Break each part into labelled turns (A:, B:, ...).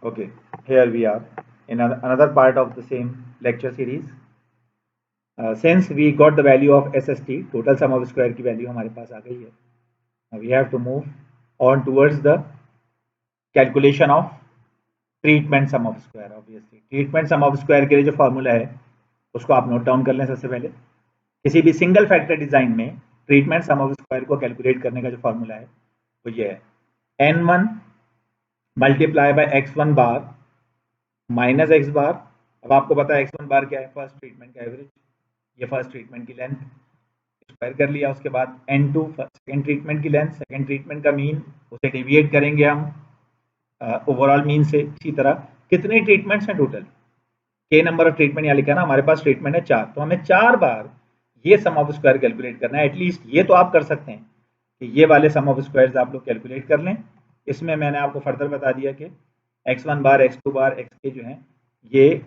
A: Okay, here we are in another part of the same lecture series. Since we got the value of SST, total sum of square की value हमारे पास आ गई है. Now we have to move on towards the calculation of treatment sum of square. Obviously, treatment sum of square के लिए जो formula है उसको आप नोट डाउन कर लें. सबसे पहले किसी भी सिंगल फैक्टर डिजाइन में ट्रीटमेंट सम ऑफ स्क्वायर को कैलकुलेट करने का जो फॉर्मूला है वो ये है n1 multiply by x1 bar minus x बार. अब आपको पता है x1 बार क्या है, फर्स्ट ट्रीटमेंट का एवरेज. ये फर्स्ट ट्रीटमेंट की लेंथ स्क्वायर कर लिया. उसके बाद n2 सेकेंड ट्रीटमेंट की लेंथ, सेकेंड ट्रीटमेंट का मीन, उसे डिविएट करेंगे हम ओवरऑल मीन से. इसी तरह कितने ट्रीटमेंट्स हैं टोटल, के नंबर ऑफ ट्रीटमेंट यहाँ लिखा है ना, हमारे पास ट्रीटमेंट है 4, तो हमें 4 बार ये सम ऑफ स्क्वायर कैलकुलेट करना है. एटलीस्ट ये तो आप कर सकते हैं कि ये वाले सम ऑफ स्क्वायर्स आप लोग कैलकुलेट कर लें. इसमें मैंने आपको फर्दर बता दिया कि x1 बार, x2 बार, xk जो हैं ये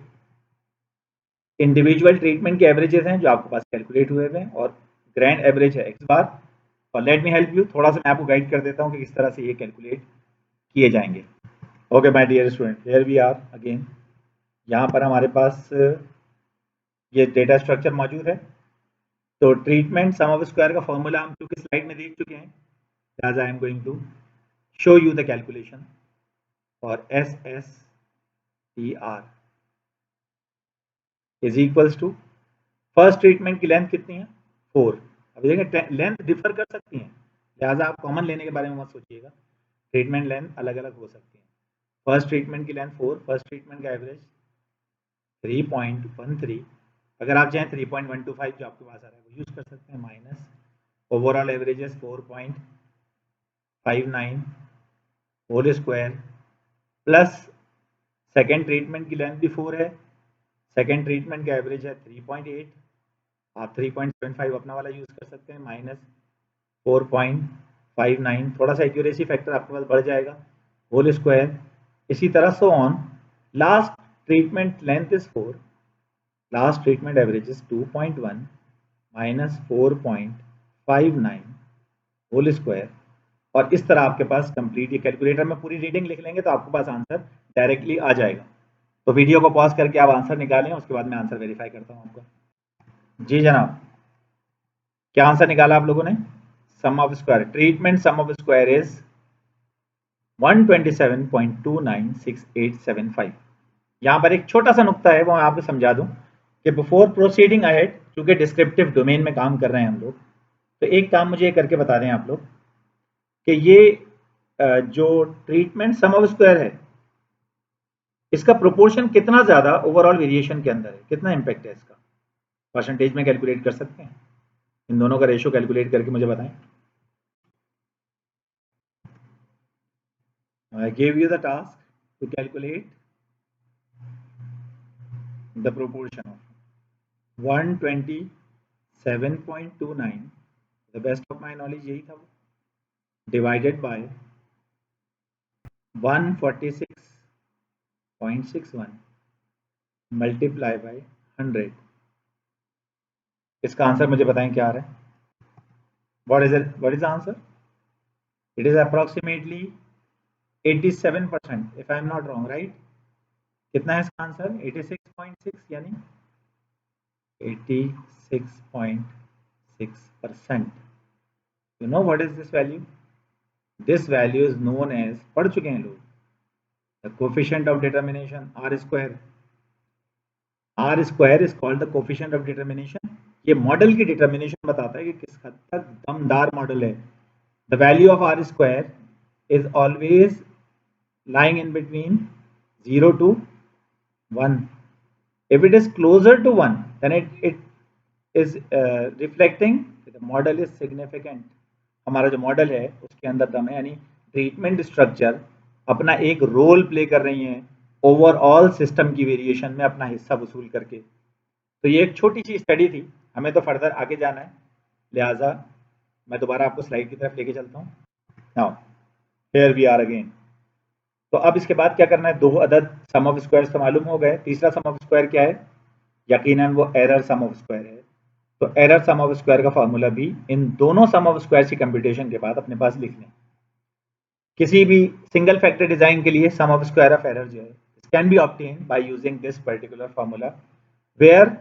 A: इंडिविजुअल ट्रीटमेंट के एवरेजेस हैं जो आपके पास कैलकुलेट हुए हैं, और ग्रैंड एवरेज है x बार. और लेट मी हेल्प यू, थोड़ा सा मैं आपको गाइड कर देता हूँ कि किस तरह से ये कैलकुलेट किए जाएंगे. Okay my dear student, here we are again. यहाँ पर हमारे पास ये डेटा स्ट्रक्चर मौजूद है. तो ट्रीटमेंट सम ऑफ स्क्वायर का फॉर्मूला हम क्योंकि स्लाइड में देख चुके हैं, लिहाजा I am going to show you the calculation for SSTR is equals to first treatment की लेंथ कितनी है 4. अभी देखें लेंथ डिफर कर सकती है, लिहाजा आप कॉमन लेने के बारे में मत सोचिएगा. ट्रीटमेंट लेंथ अलग अलग हो सकती है. फर्स्ट ट्रीटमेंट की लेंथ 4, फर्स्ट ट्रीटमेंट का एवरेज 3.13. अगर आप चाहें 3.125 जो आपके पास आ रहा है वो यूज़ कर सकते हैं, minus overall averages 4.59 whole square plus second treatment की लेंथ भी 4 है, सेकेंड ट्रीटमेंट का एवरेज है 3.8. आप 3.75 अपना वाला यूज़ कर सकते हैं, माइनस 4.59. थोड़ा सा एक्यूरेसी फैक्टर आपके पास बढ़ जाएगा, होल स्क्वायर. इसी तरह so on. Last treatment length is 4, last treatment average is 2.1 minus 4.59 whole square. और इस तरह आपके पास कंप्लीट, ये कैलकुलेटर में पूरी रीडिंग लिख लेंगे तो आपके पास आंसर डायरेक्टली आ जाएगा. तो वीडियो को पॉज करके आप आंसर निकालें, उसके बाद मैं आंसर वेरीफाई करता हूँ आपका. जी जनाब, क्या आंसर निकाला आप लोगों ने? Sum of square, treatment sum of square is 127.296875. यहाँ पर एक छोटा सा नुक्ता है, वो मैं आपको समझा दूं कि बिफोर प्रोसीडिंग अहेड, चूंकि डिस्क्रिप्टिव डोमेन में काम कर रहे हैं हम लोग, तो एक काम मुझे करके बता दें आप लोग कि ये जो ट्रीटमेंट सम ऑफ स्क्वायर है इसका प्रोपोर्शन कितना ज़्यादा ओवरऑल वेरिएशन के अंदर है, कितना इम्पैक्ट है इसका, परसेंटेज में कैलकुलेट कर सकते हैं? इन दोनों का रेशो कैलकुलेट करके मुझे बताएं. I give you the task to calculate the proportion of 127.29, the best of my knowledge यही था वो, डिवाइडेड बाय 146.61 मल्टीप्लाई बाय 100. इसका आंसर मुझे बताएं क्या आ रहा है. What is it, what is the answer? It is approximately 87% if I am not wrong, right? कितना है इसका आंसर? 86.6, यानी 86.6%. You know what is this value? This value is known as, पढ़ चुके हैं लोग, the coefficient of determination, R square. R square is called the coefficient of determination. ये model की डिटर्मिनेशन बताता है कि किस हद तक दमदार मॉडल है. The value of R square is always lying in between 0 to 1. If it is closer to 1, then it is reflecting the model is significant. हमारा जो मॉडल है उसके अंदर दम है, यानी ट्रीटमेंट स्ट्रक्चर अपना एक रोल प्ले कर रही हैं ओवरऑल सिस्टम की वेरिएशन में, अपना हिस्सा वसूल करके. तो ये एक छोटी सी स्टडी थी, हमें तो फर्दर आगे जाना है, लिहाजा मैं दोबारा आपको स्लाइड की तरफ लेके चलता हूँ. Now here we are again. तो अब इसके बाद क्या करना है, दो अदद सम ऑफ स्क्वायर्स तो मालूम हो गए. तीसरा सम ऑफ स्क्वायर क्या है? यकीनन वो एरर सम ऑफ स्क्वायर है. तो एरर सम ऑफ स्क्वायर का फॉर्मूला भी इन दोनों सम ऑफ स्क्वायर की कंप्यूटेशन के बाद अपने पास लिख लें किसी भी सिंगल फैक्टर डिजाइन के लिए sum of square of error जो है can be obtain by using this particular formula where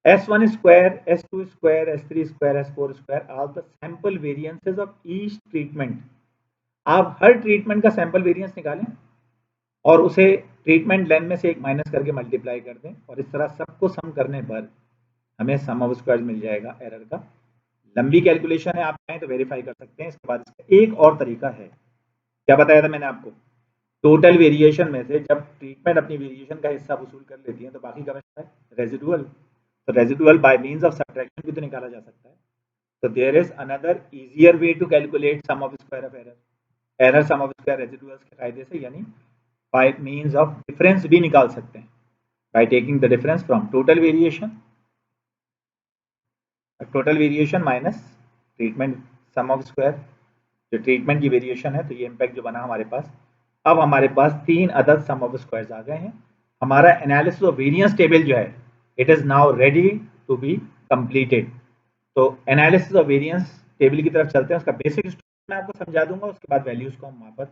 A: S1 square, S2 square, S3 square, S4 square are the sample variances of each treatment. आप हर treatment का sample variance निकालें और उसे treatment length में से एक माइनस करके मल्टीप्लाई कर दें और इस तरह सबको सम करने पर हमें सम ऑफ स्क्वायर्स मिल जाएगा एरर का। लंबी कैलकुलेशन है, आप चाहें तो वेरीफाई कर सकते हैं। इसके बाद इसका एक और तरीका है, क्या बताया था मैंने आपको, टोटल वेरिएशन में से जब ट्रीटमेंट अपनी वेरिएशन का हिस्सा वसूल कर लेती है तो बाकी का बचता है रेजिडुअल। तो residual by means of subtraction भी तो निकाला जा सकता है। तो there is another easier way to calculate sum of square of error sum of square residuals के कायदे से, यानी बाय मींस ऑफ डिफरेंस भी निकाल सकते हैं by taking the difference from total variation minus treatment sum of square. जो treatment की वेरिएशन है तो ये इम्पैक्ट जो बना हमारे पास। अब हमारे पास 3 अदद सम ऑफ स्क्वायर्स आ गए हैं। हमारा एनालिसिस ऑफ वेरिएंस टेबल जो है it is now ready to be completed. तो एनालिसिस ऑफ वेरिएंस टेबल की तरफ चलते हैं। उसका बेसिक मैं आपको समझा दूंगा, उसके बाद वैल्यूज को हम वहां पर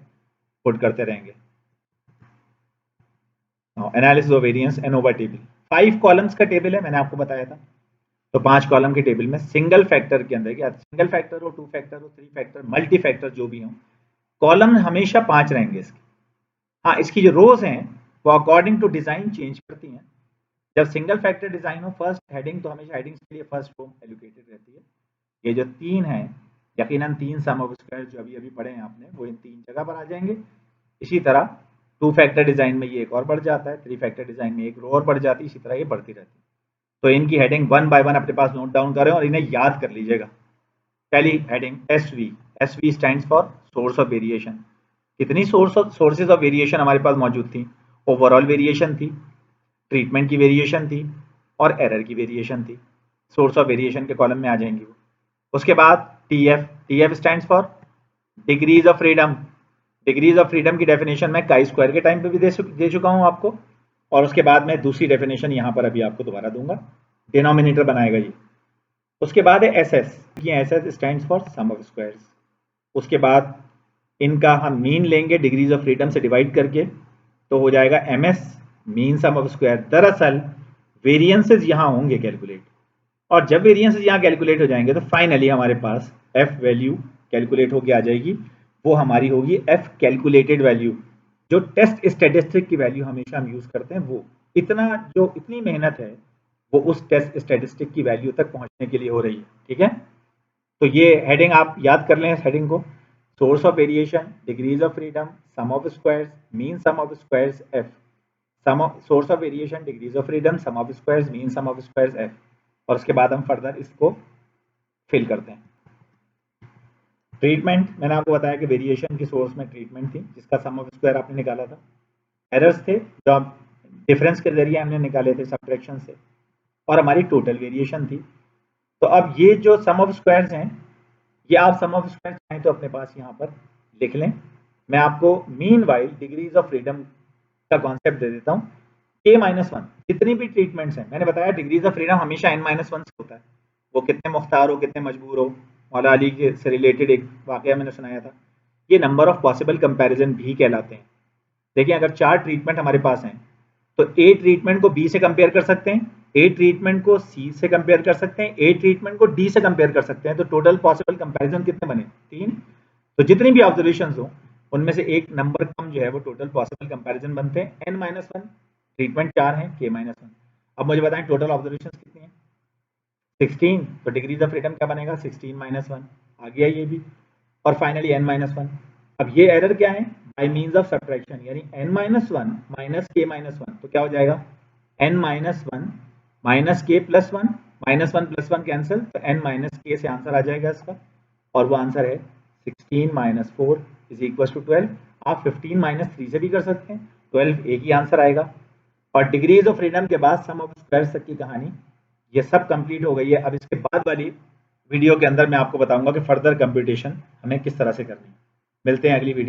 A: पुट करते रहेंगे। Analysis of variance ANOVA table 5 columns का टेबल है, मैंने आपको बताया था। तो 5 कॉलम के टेबल में सिंगल फैक्टर के अंदर, क्या सिंगल फैक्टर हो, 2 फैक्टर हो, 3 फैक्टर, मल्टी फैक्टर जो भी हो, कॉलम हमेशा 5 रहेंगे इसके। हाँ, इसकी जो रोज हैं वो अकॉर्डिंग टू डिजाइन चेंज करती हैं। जब सिंगल फैक्टर डिजाइन हो फर्स्ट हेडिंग तो हमेशा हेडिंग्स के लिए फर्स्ट रो एलोकेटेड रहती है। ये जो 3 हैं, यकीनन 3 सम ऑफ स्क्वायर जो अभी अभी पढ़े हैं आपने, वो इन 3 जगह पर आ जाएंगे। इसी तरह 2 फैक्टर डिजाइन में ये एक और बढ़ जाता है, 3 फैक्टर डिजाइन में एक रो और बढ़ जाती है, इसी तरह ये बढ़ती रहती है। तो इनकी हेडिंग 1 बाय 1 अपने पास नोट डाउन करें और इन्हें याद कर लीजिएगा। पहली heading SV, SV stands for source of variation. कितनी सोर्सेज ऑफ वेरिएशन हमारे पास मौजूद थी? ओवरऑल वेरिएशन थी, ट्रीटमेंट की वेरिएशन थी और एरर की वेरिएशन थी। सोर्स ऑफ वेरिएशन के कॉलम में आ जाएंगी वो। उसके बाद TF stands for degrees of freedom. Degrees of freedom की डेफिनेशन मैं काई स्क्वायर के टाइम पे भी दे चुका हूं आपको, और उसके बाद मैं दूसरी डेफिनेशन यहां पर अभी आपको दोबारा दूंगा। डिनोमिनेटर बनाएगा ये। उसके बाद है SS, ये SS stands for sum of squares. उसके बाद इनका हम मीन लेंगे डिग्रीज ऑफ फ्रीडम से डिवाइड करके, तो हो जाएगा MS mean sum of square. दरअसल वेरिएंसेस यहां होंगे कैलकुलेट, और जब वेरिएंसेस यहां कैलकुलेट हो जाएंगे तो फाइनली हमारे पास F वैल्यू कैलकुलेट होके आ जाएगी। वो हमारी होगी F कैलकुलेटेड वैल्यू, जो टेस्ट स्टैटिस्टिक की वैल्यू हमेशा हम यूज करते हैं। वो इतनी मेहनत है वो उस टेस्ट स्टैटिस्टिक की वैल्यू तक पहुंचने के लिए हो रही है। ठीक है, तो ये हेडिंग आप याद कर लें, इस हेडिंग को। Source of variation, degrees of freedom, sum of squares, mean sum of squares F। Source of variation, degrees of freedom, sum of squares, mean sum of squares F। और उसके बाद हम फर्दर इसको फिल करते हैं। Treatment, मैंने आपको बताया कि वेरिएशन की सोर्स में ट्रीटमेंट थी जिसका सम ऑफ स्क्वायर आपने निकाला था। एरर्स थे जो आप डिफरेंस के जरिए हमने निकाले थे सब्ट्रैक्शन से, और हमारी टोटल वेरिएशन थी। तो अब ये जो सम ऑफ स्क्वायर्स हैं, ये आप सम ऑफ स्क्वायर चाहें तो अपने पास यहाँ पर लिख लें। मैं आपको mean while degrees of freedom का कॉन्सेप्ट दे देता हूँ। K-1 जितनी भी ट्रीटमेंट्स हैं, मैंने बताया डिग्रीज ऑफ फ्रीडम हमेशा N-1 से होता है। वो कितने मुख्तार हो, कितने मजबूर हो, मौला अली के से रिलेटेड एक वाकया मैंने सुनाया था। ये नंबर ऑफ पॉसिबल कंपैरिजन भी कहलाते हैं। देखिए, अगर 4 ट्रीटमेंट हमारे पास हैं तो A ट्रीटमेंट को B से कंपेयर कर सकते हैं, A ट्रीटमेंट को C से कंपेयर कर सकते हैं, A ट्रीटमेंट को D से कंपेयर कर सकते हैं। तो टोटल पॉसिबल कंपैरिजन कितने बने? 3। तो जितनी भी ऑब्जर्वेशंस हो उनमें से एक नंबर कम जो है वो टोटल पॉसिबल कंपैरिजन बनते हैं। N-1 ट्रीटमेंट 4 हैं, K-1। अब मुझे बताएं टोटल ऑब्जर्वेशंस कितनी हैं? 16। तो डिग्रीज ऑफ फ्रीडम क्या बनेगा? 16-1 आ गया ये भी। और फाइनली N-1। अब ये एरर क्या है? बाय मींस ऑफ सब्ट्रैक्शन, यानी N-1 माइनस K-1। तो क्या हो जाएगा? N-1 माइनस K+1, -1 + 1 कैंसिल, तो N-K से आंसर आ जाएगा इसका, और वो आंसर है 16 - 4 = 12। आप 15 - 3 से भी कर सकते हैं, 12 एक ही आंसर आएगा। और डिग्रीज ऑफ फ्रीडम के बाद सम ऑफ स्क्वायर्स तक की कहानी ये सब कंप्लीट हो गई है। अब इसके बाद वाली वीडियो के अंदर मैं आपको बताऊंगा कि फर्दर कंप्यूटेशन हमें किस तरह से करनी है। मिलते हैं अगली वीडियो।